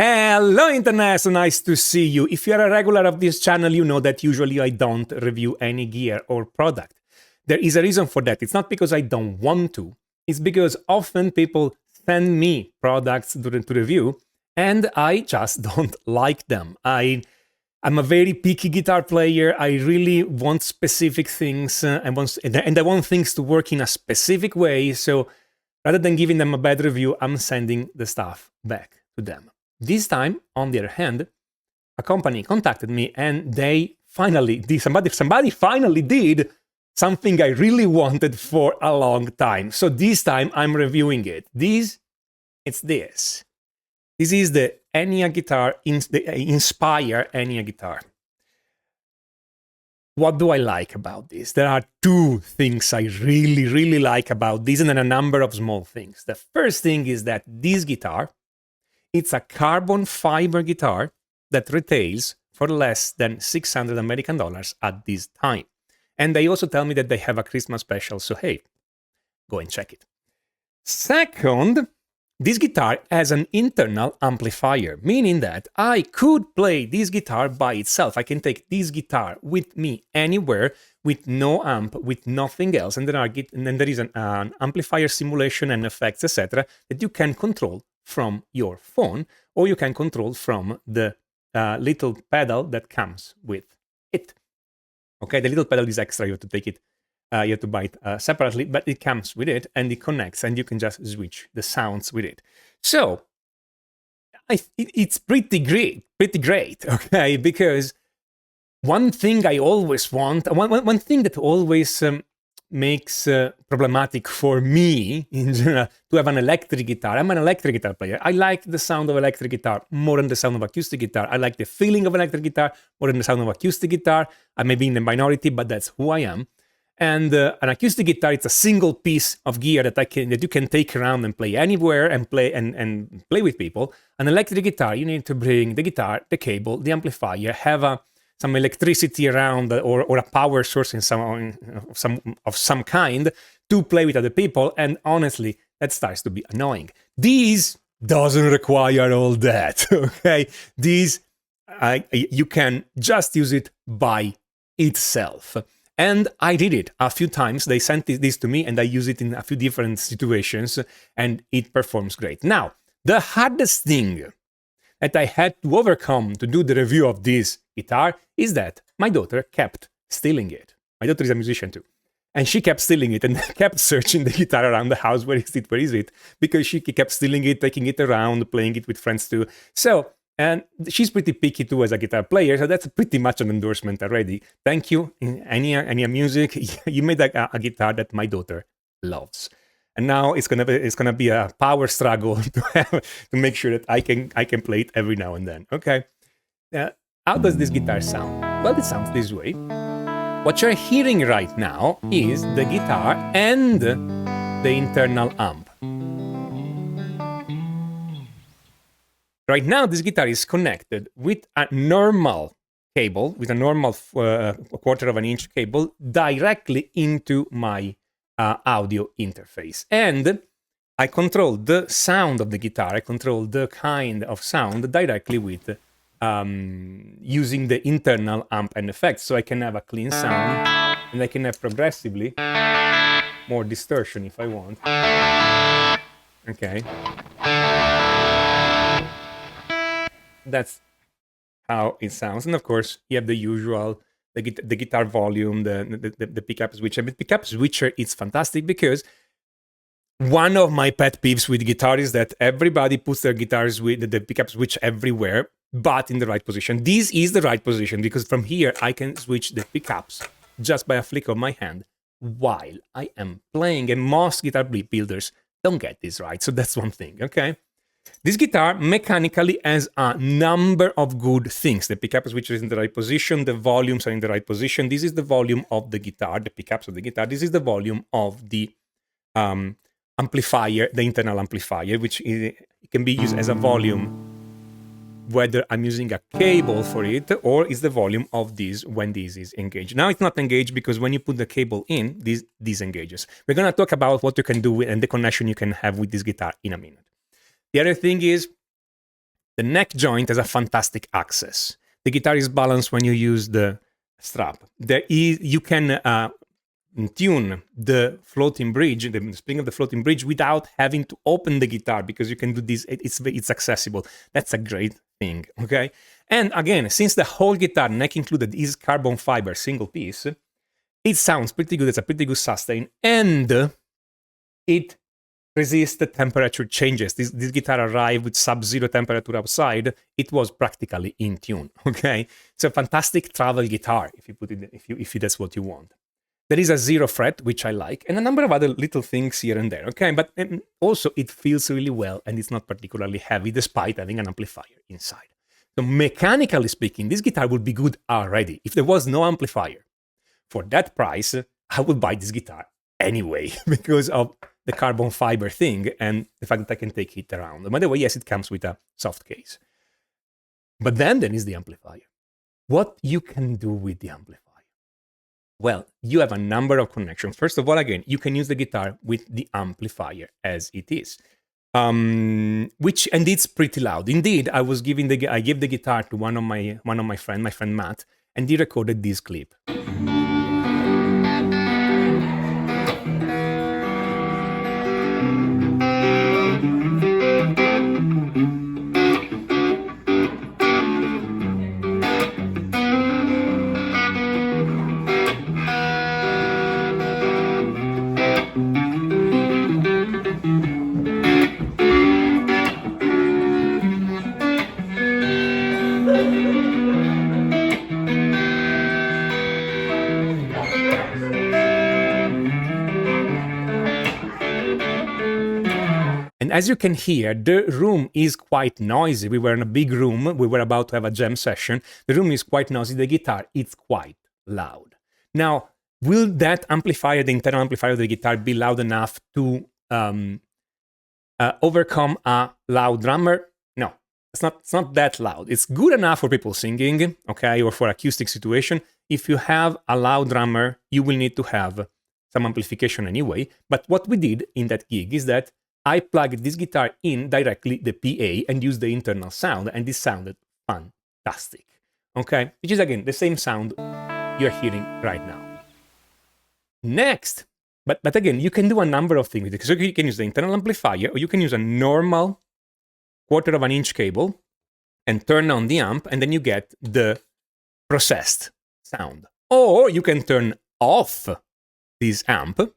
Hello Internet, so nice to see you. If you're a regular of this channel, you know that usually I don't review any gear or product. There is a reason for that. It's not because I don't want to. It's because often people send me products to review and I just don't like them. I'm a very picky guitar player. I really want specific things and I want things to work in a specific way. So rather than giving them a bad review, I'm sending the stuff back to them. This time, on the other hand, a company contacted me and they finally did, somebody finally did something I really wanted for a long time. So this time I'm reviewing it. This is the Enya guitar, the Inspire Enya guitar. What do I like about this? There are two things I really like about this, and then a number of small things. The first thing is that this guitar, it's a carbon fiber guitar that retails for less than 600 American dollars at this time. And they also tell me that they have a Christmas special, so hey, go and check it. Second, this guitar has an internal amplifier, meaning that I could play this guitar by itself. I can take this guitar with me anywhere with no amp, with nothing else. And then there is an amplifier simulation and effects, etc., that you can control from your phone, or you can control from the little pedal that comes with it. Okay, the little pedal is extra, you have to take it, you have to buy it separately, but it comes with it and it connects and you can just switch the sounds with it. So it's pretty great, okay, because one thing I always want, one thing that always makes problematic for me in general to have an electric guitar. I'm an electric guitar player. I like the sound of electric guitar more than the sound of acoustic guitar. I like the feeling of electric guitar more than the sound of acoustic guitar. I may be in the minority, but that's who I am. And an acoustic guitar, it's a single piece of gear that you can take around and play anywhere and play and play with people. An electric guitar, you need to bring the guitar, the cable, the amplifier, have some electricity around or a power source in some kind to play with other people, and honestly, that starts to be annoying. This doesn't require all that, okay? You can just use it by itself. And I did it a few times. They sent this to me and I use it in a few different situations and it performs great. Now, the hardest thing that I had to overcome to do the review of this guitar is that my daughter kept stealing it. My daughter is a musician too. And she kept stealing it and kept searching the guitar around the house. Where is it? Because she kept stealing it, taking it around, playing it with friends too. So, and she's pretty picky too as a guitar player. So that's pretty much an endorsement already. Thank you, Enya Music. You made a guitar that my daughter loves. And now it's gonna be a power struggle to make sure that I can play it every now and then. Okay. How does this guitar sound? Well, it sounds this way. What you're hearing right now is the guitar and the internal amp. Right now, this guitar is connected with a normal cable, with a normal quarter of an inch cable directly into my audio interface. And I control the sound of the guitar, I control the kind of sound directly with using the internal amp and effects. So I can have a clean sound and I can have progressively more distortion if I want. Okay. That's how it sounds. And of course, you have the usual the guitar volume, the pickup switcher. But pickup switcher is fantastic because one of my pet peeves with guitar is that everybody puts their guitars with the pickup switch everywhere, but in the right position. This is the right position because from here I can switch the pickups just by a flick of my hand while I am playing. And most guitar builders don't get this right. So that's one thing, okay? This guitar mechanically has a number of good things. The pickup switcher is in the right position, the volumes are in the right position. This is the volume of the guitar, the pickups of the guitar. This is the volume of the amplifier, the internal amplifier, which it can be used as a volume whether I'm using a cable for it or is the volume of this when this is engaged. Now it's not engaged because when you put the cable in, this disengages. We're going to talk about what you can do and the connection you can have with this guitar in a minute. The other thing is The neck joint has a fantastic access. The guitar is balanced when you use the strap. You can tune the floating bridge, the spring of the floating bridge, without having to open the guitar, because you can do this. It's accessible. That's a great thing. Okay. And again, since the whole guitar, neck included, is carbon fiber single piece, it sounds pretty good. It's a pretty good sustain, and it resists the temperature changes. This guitar arrived with sub-zero temperature outside. It was practically in tune. Okay, it's a fantastic travel guitar if you put it, if that's what you want. There is a 0 fret, which I like, and a number of other little things here and there. Okay, but also it feels really well, and it's not particularly heavy, despite having an amplifier inside. So mechanically speaking, this guitar would be good already. If there was no amplifier, for that price, I would buy this guitar anyway, because of the carbon fiber thing and the fact that I can take it around. By the way, yes, it comes with a soft case. But then there is the amplifier. What you can do with the amplifier? Well, you have a number of connections. First of all, again, you can use the guitar with the amplifier as it is, and it's pretty loud. Indeed, I gave the guitar to one of my friend Matt, and he recorded this clip. And as you can hear, the room is quite noisy. We were in a big room. We were about to have a jam session. The room is quite noisy. The guitar, it's quite loud. Now, will that amplifier, the internal amplifier of the guitar, be loud enough to overcome a loud drummer? No, it's not that loud. It's good enough for people singing, okay, or for acoustic situation. If you have a loud drummer, you will need to have some amplification anyway. But what we did in that gig is that I plugged this guitar in directly the PA and used the internal sound, and this sounded fantastic. Okay, which is again the same sound you're hearing right now. Next, but again, you can do a number of things with it. So you can use the internal amplifier, or you can use a normal 1/4 inch cable and turn on the amp, and then you get the processed sound. Or you can turn off this amp,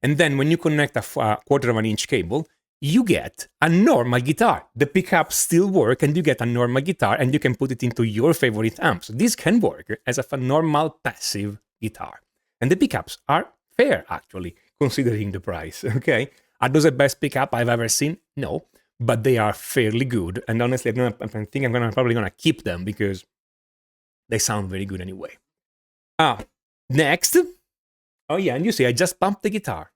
and then when you connect a 1/4 inch cable, you get a normal guitar. The pickups still work, and you get a normal guitar, and you can put it into your favorite amp. So this can work as a normal passive guitar. And the pickups are fair, actually, considering the price, okay? Are those the best pickup I've ever seen? No, but they are fairly good. And honestly, I think I'm probably going to keep them because they sound very good anyway. Next. Oh yeah, and you see, I just bumped the guitar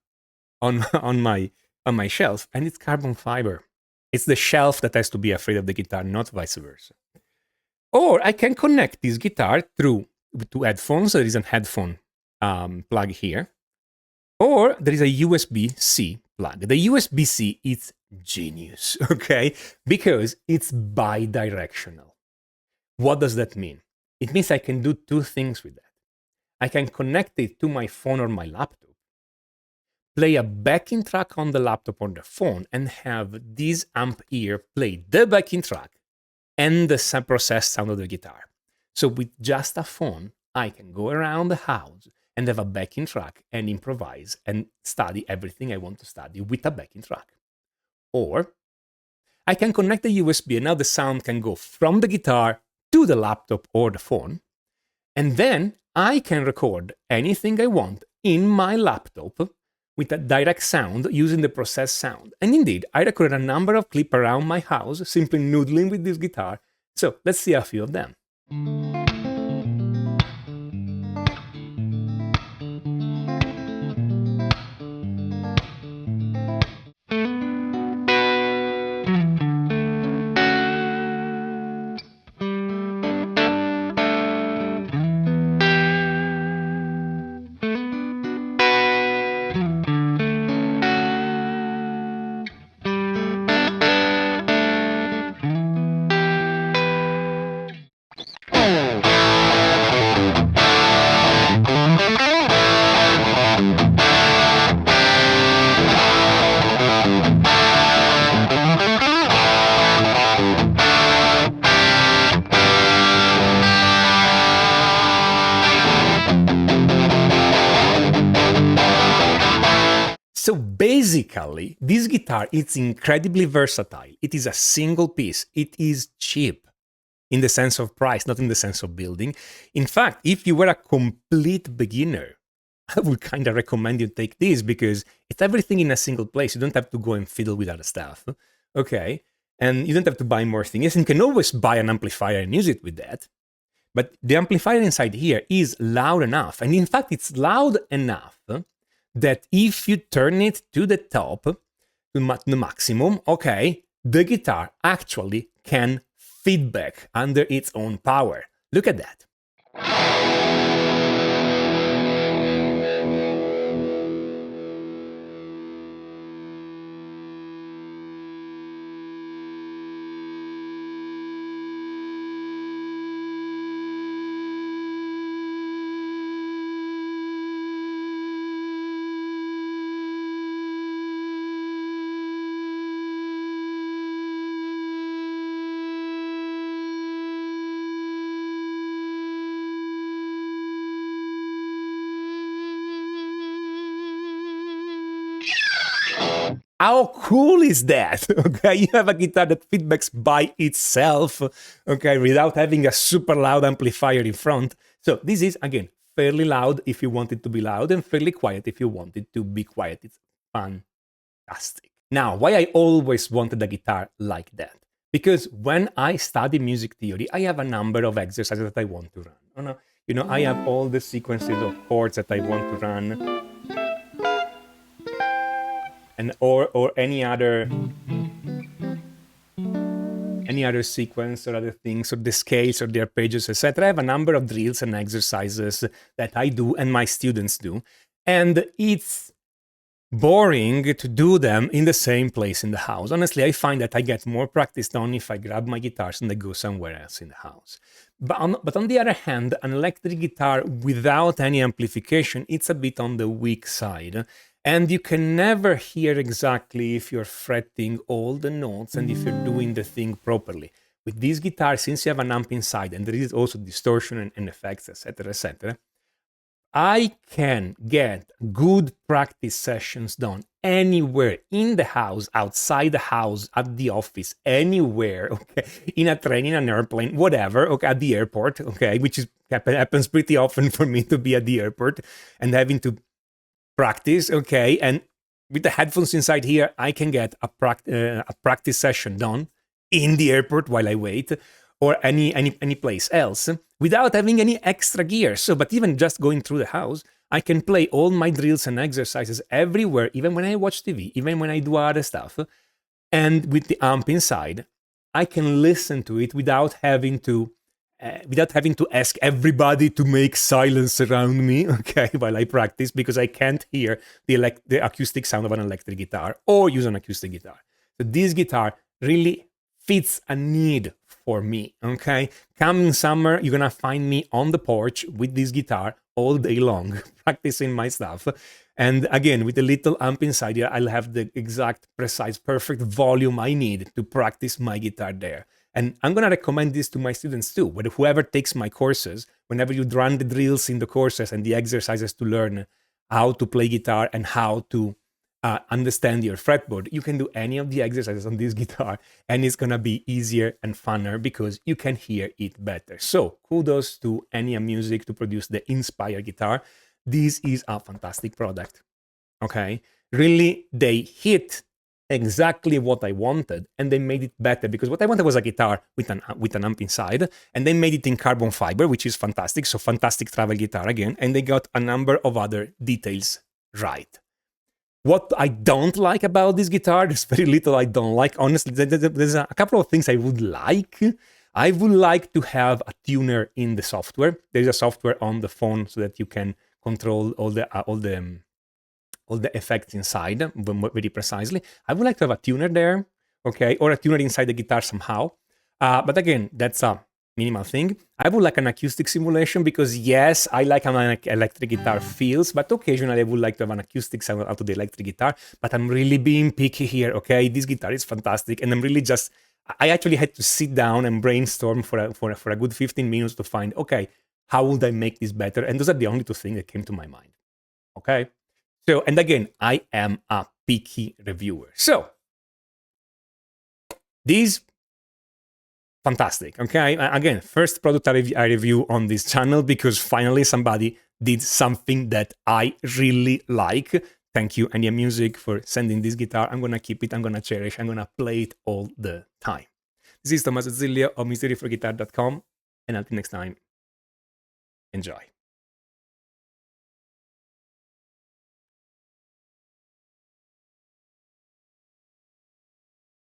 on my shelf, and it's carbon fiber. It's the shelf that has to be afraid of the guitar, not vice versa. Or I can connect this guitar to headphones. There is a headphone plug here, or there is a USB-C plug. The USB-C is genius, okay, because it's bi-directional. What does that mean? It means I can do two things with that. I can connect it to my phone or my laptop, play a backing track on the laptop or the phone, and have this amp ear play the backing track and the processed sound of the guitar. So with just a phone, I can go around the house and have a backing track and improvise and study everything I want to study with a backing track. Or I can connect the USB, and now the sound can go from the guitar to the laptop or the phone, and then I can record anything I want in my laptop with a direct sound using the processed sound. And indeed, I recorded a number of clips around my house simply noodling with this guitar. So let's see a few of them. So basically, this guitar, it's incredibly versatile. It is a single piece. It is cheap in the sense of price, not in the sense of building. In fact, if you were a complete beginner, I would kind of recommend you take this because it's everything in a single place. You don't have to go and fiddle with other stuff. Okay. And you don't have to buy more things. Yes, you can always buy an amplifier and use it with that. But the amplifier inside here is loud enough. And in fact, it's loud enough that if you turn it to the top, to the maximum, okay, the guitar actually can feedback under its own power. Look at that. How cool is that? Okay, you have a guitar that feedbacks by itself, okay, without having a super loud amplifier in front. So this is, again, fairly loud if you want it to be loud and fairly quiet if you want it to be quiet. It's fantastic. Now, why I always wanted a guitar like that? Because when I study music theory, I have a number of exercises that I want to run. I have all the sequences of chords that I want to run. And or any other sequence or other things, or the scales or the arpeggios, etc. I have a number of drills and exercises that I do and my students do. And it's boring to do them in the same place in the house. Honestly, I find that I get more practice done if I grab my guitars and I go somewhere else in the house. But on the other hand, an electric guitar without any amplification, it's a bit on the weak side. And you can never hear exactly if you're fretting all the notes and if you're doing the thing properly. With this guitar, since you have an amp inside and there is also distortion and effects, etc., I can get good practice sessions done anywhere in the house, outside the house, at the office, anywhere, okay, in a train, in an airplane, whatever, okay, at the airport, okay, which happens pretty often for me to be at the airport and having to practice, okay, and with the headphones inside here, I can get a practice session done in the airport while I wait, or any place else, without having any extra gear. So, but even just going through the house, I can play all my drills and exercises everywhere, even when I watch TV, even when I do other stuff, and with the amp inside, I can listen to it without having to ask everybody to make silence around me, okay, while I practice, because I can't hear the acoustic sound of an electric guitar or use an acoustic guitar. So this guitar really fits a need for me, okay? Coming summer, you're gonna find me on the porch with this guitar all day long, practicing my stuff. And again, with a little amp inside here, I'll have the exact, precise, perfect volume I need to practice my guitar there. And I'm going to recommend this to my students too. But whoever takes my courses, whenever you run the drills in the courses and the exercises to learn how to play guitar and how to understand your fretboard, you can do any of the exercises on this guitar and it's going to be easier and funner because you can hear it better. So kudos to Enya Music to produce the Inspire guitar. This is a fantastic product. Okay, really, they hit exactly what I wanted, and they made it better because what I wanted was a guitar with an amp inside, and they made it in carbon fiber, which is fantastic. So fantastic travel guitar again, and they got a number of other details right. What I don't like about this guitar, there's very little I don't like. Honestly, there's a couple of things I would like. I would like to have a tuner in the software. There's a software on the phone so that you can control all the effects inside very precisely. I would like to have a tuner there, okay, or a tuner inside the guitar somehow. But again, that's a minimal thing. I would like an acoustic simulation because yes, I like how an electric guitar feels, but occasionally I would like to have an acoustic sound out of the electric guitar. But I'm really being picky here, okay? This guitar is fantastic, and I'm really I actually had to sit down and brainstorm for a good 15 minutes to find, okay, how would I make this better? And those are the only two things that came to my mind, okay? So, and again, I am a picky reviewer. So, these fantastic. Okay, again, first product I review on this channel because finally somebody did something that I really like. Thank you, Enya Music, for sending this guitar. I'm gonna keep it, I'm gonna cherish, I'm gonna play it all the time. This is Tommaso Zilio of mysteryforguitar.com, and until next time, enjoy.